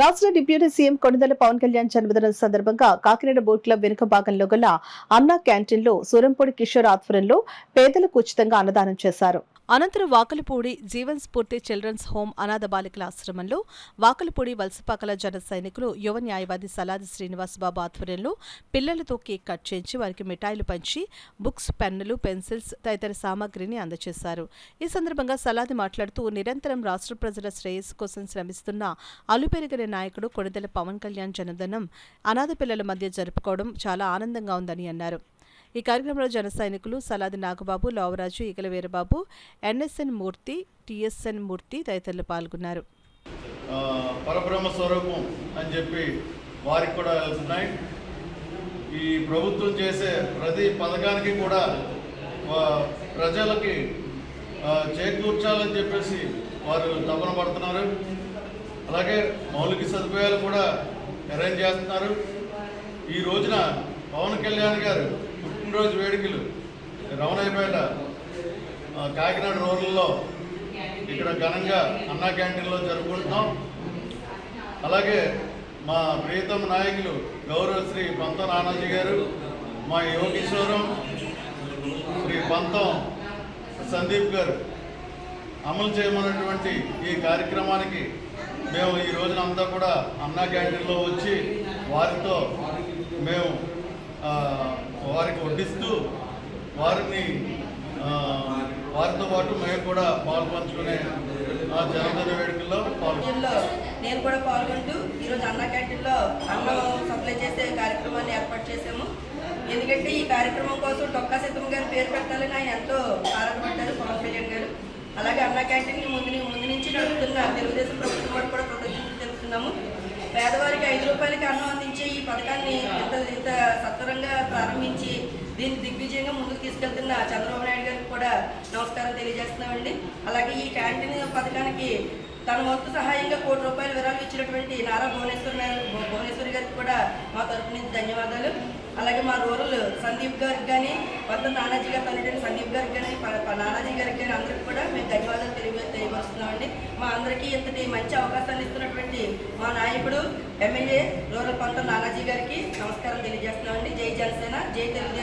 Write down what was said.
రాష్ట్ర deputy CM Konidela Pawan Kalyan జన్మదినం సందర్భంగా కాకినాడ బోట్ క్లబ్ వెనుక భాగంలో గల అన్నా క్యాంటీన్లో సూరంపూడి కిషోర్ ఆధ్వర్యంలో పేదలకు ఉచితంగా అన్నదానం చేశారు. అనంతరం వాకలపూడి జీవన్ స్ఫూర్తి చిల్డ్రన్స్ హోం అనాథ బాలికల ఆశ్రమంలో వాకలపూడి వలసపాకల జన సైనికులు యువ న్యాయవాది సలాది శ్రీనివాసబాబు ఆధ్వర్యంలో పిల్లలతో కేక్ కట్ చేయించి వారికి మిఠాయిలు పంచి బుక్స్, పెన్నులు, పెన్సిల్స్ తదితర సామాగ్రిని అందజేశారు. ఈ సందర్భంగా సలాది మాట్లాడుతూ నిరంతరం రాష్ట్ర ప్రజల శ్రేయస్సు కోసం శ్రమిస్తున్న అలుపెరిగిన నాయకుడు కొణిదెల పవన్ కళ్యాణ్ జన్మదినం అనాథ పిల్లల మధ్య జరుపుకోవడం చాలా ఆనందంగా ఉందని అన్నారు. ఈ కార్యక్రమంలో జన సైనికులు సలాది నాగబాబు, లోవరాజు, ఈగల వీరబాబు, ఎన్ఎస్ఎన్ మూర్తి, టిఎస్ఎన్ మూర్తి తదితరులు పాల్గొన్నారు. పరబ్రహ్మ స్వరూపం అని చెప్పి వారికి కూడా వెళ్తున్నాయి. ఈ ప్రభుత్వం చేసే ప్రతి పథకానికి కూడా ప్రజలకి చేకూర్చాలని చెప్పేసి వారు తపన పడుతున్నారు. అలాగే మౌలిక సదుపాయాలు కూడా అరేంజ్ చేస్తున్నారు. ఈ రోజున పవన్ కళ్యాణ్ గారు పుట్టినరోజు వేడుకలు రమణయ్యపేట కాకినాడ రోడ్లలో ఇక్కడ ఘనంగా అన్నా క్యాంటీన్లో జరుపుకుంటున్నాం. అలాగే మా ప్రియతమ నాయకులు గౌరవ శ్రీ పంతం నానాజీ గారు, మా యోగేశ్వరం శ్రీ పంతం సందీప్ గారు అమలు చేయమన్నటువంటి ఈ కార్యక్రమానికి మేము ఈ రోజున అంతా కూడా అన్నా క్యాంటీన్లో వచ్చి వారితో మేము వారికి వడ్డిస్తూ వారితో పాటు మేము కూడా పాల్పంచుకునే జన్మదిన వేడుకల్లో నేను కూడా పాల్గొంటూ ఈరోజు అన్నా క్యాంటీన్లో అన్నం సప్లై చేసే కార్యక్రమాన్ని ఏర్పాటు చేశాము. ఎందుకంటే ఈ కార్యక్రమం కోసం డొక్కా సీతమ్మ గారు పేరు పెట్టాలని ఆయన ఎంతో ఆరాటపడ్డారు పవన్ కళ్యాణ్ గారు. అలాగే అన్నా క్యాంటీన్ని ముందు నుంచి నడుపుతున్న తెలుగుదేశం ప్రభుత్వం వారు కూడా కృతజ్ఞతలు తెలుపుతున్నాము. పేదవారికి 5 రూపాయలకి అన్నం అందించే ఈ పథకాన్ని ఇంత సత్వరంగా ప్రారంభించి దీన్ని దిగ్విజయంగా ముందుకు తీసుకెళ్తున్న చంద్రబాబు నాయుడు గారికి కూడా నమస్కారం తెలియజేస్తున్నామండి. అలాగే ఈ క్యాంటీన్ పథకానికి తన వంతు సహాయంగా ₹1 కోటి విరాళం ఇచ్చినటువంటి నారా భువనేశ్వరి గారికి కూడా మా తరఫు నుంచి ధన్యవాదాలు. అలాగే మా రూరల్ సందీప్ గారికి కానీ, పంతం నానాజీ గారు తల్లిదండ్రులు సందీప్ గారికి కానీ, నానాజీ గారికి కానీ అందరికి కూడా మేము ధన్యవాదాలు తెలియపరుస్తున్నామండి. మా అందరికీ ఇంతటి మంచి అవకాశాన్ని ఇస్తున్నటువంటి మా నాయకుడు ఎమ్మెల్యే రూరల్ పంతం నానాజీ గారికి నమస్కారం తెలియజేస్తున్నామండి. జై జనసేన, జై తెలుగుదేశం.